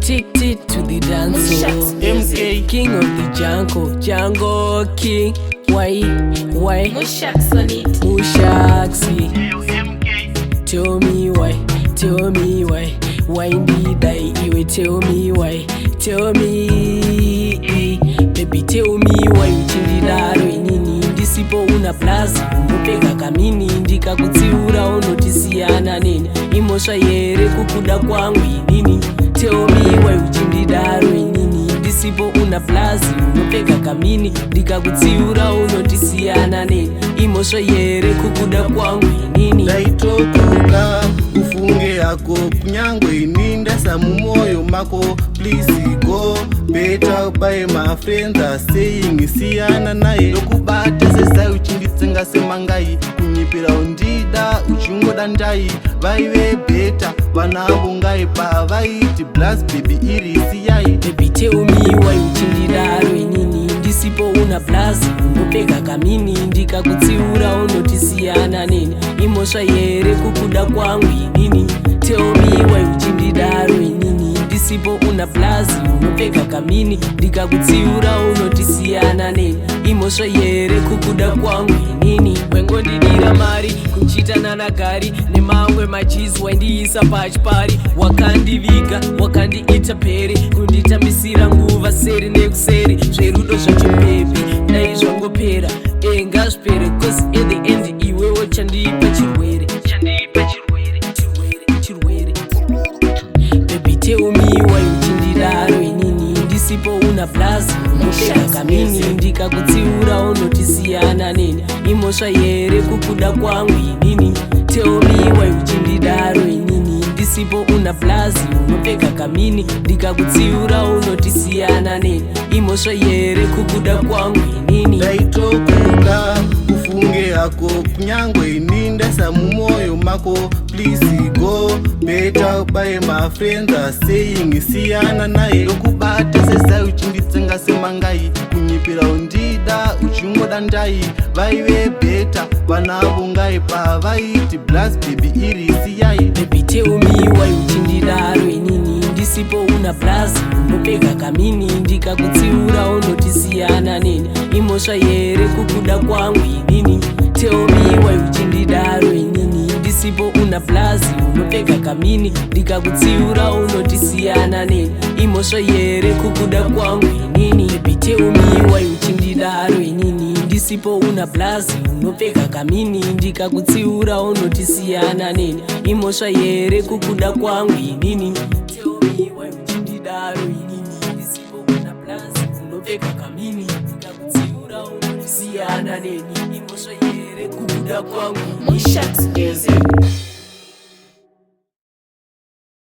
Addicted to the dance MK King of the Django King. Why? Mushax on it. Mushaxi. MK Tell me why. Why did I iwe? Tell me why. Tell me, baby, tell me why. Uchindidaro inini ndisipo una plaza unopeka kamini ndikakutsiura unotisiyana nini imosva yere kukuda kwangu inini. Tell me why uchindidaro inini ndisipo una plaza unopeka kamini ndikakutsiura unotisiyana nini imosva yere kukuda kwangu inini. ndaitokoka ufunge yako kunyangwe ini ndasa mumoyo mako. Please go better by my friends are saying siyana naye lokubata sesa uchinditsenga semangai kunyipira undida uchingoda ndai vaive beta vanavo ngai pavaiti blast baby iri siyai. Baby tell me why uchindidaro inini ndisipo una plaza unopeka kamini ndikakutsiura unotisiyana nini imosva yere kukuda kwangu inini. Tell me why uchindidaro inini ndisipo una plaza unopeka kamini ndikakutsiura unotisiyana nini imosva yere kukuda kwangu inini. Wengondidira mari kuchitana nagari nemamwe machizi waindiisa pachipari wakandiviga wakandiita pere kunditambisira nguva seri nekuseri zverudo zvacho bebi dai zvangopera ngazvipere cause in the end iwewo chandipa chirwere. Baby tell me why uchindidaro inini ndisipo una plaza unopeka kamini ndikakutsiura unotisiyana nini imosva yere kukuda kwangu inini. Tell me why uchindidaro inini ndisipo una plaza unopeka kamini ndikakutsiura unotisiyana nini imosva yere kukuda kwangu inini. ndaitokoka ufunge yako kunyangwe ini ndasa mumoyo mako. Please go better by my friends are saying siyana naye lokubata sesa uchinditsenga semangai kunyipira undida uchingoda ndai vaive beta vanavo ngai pavaiti blast baby iri siyai. Baby tell me why uchindidaro inini ndisipo una plaza unopeka kamini ndikakutsiura unotisiyana nini imosva yere kukuda kwangu inini. Tell me why uchindidaro inini ndisipo una plaza unopeka kamini ndikakutsiura unotisiyana nini imosva yere kukuda kwangu inini. Baby tell me why uchindidaro inini ndisipo una plaza unopeka kamini ndikakutsiura unotisiyana nini imosva yere kukuda kwangu inini. Tell me why uchindidaro inini ndisipo una plaza unopeka kamini ndikakutsiura unotisiyana nini imosva yere kukuda kwangu. Mushax music.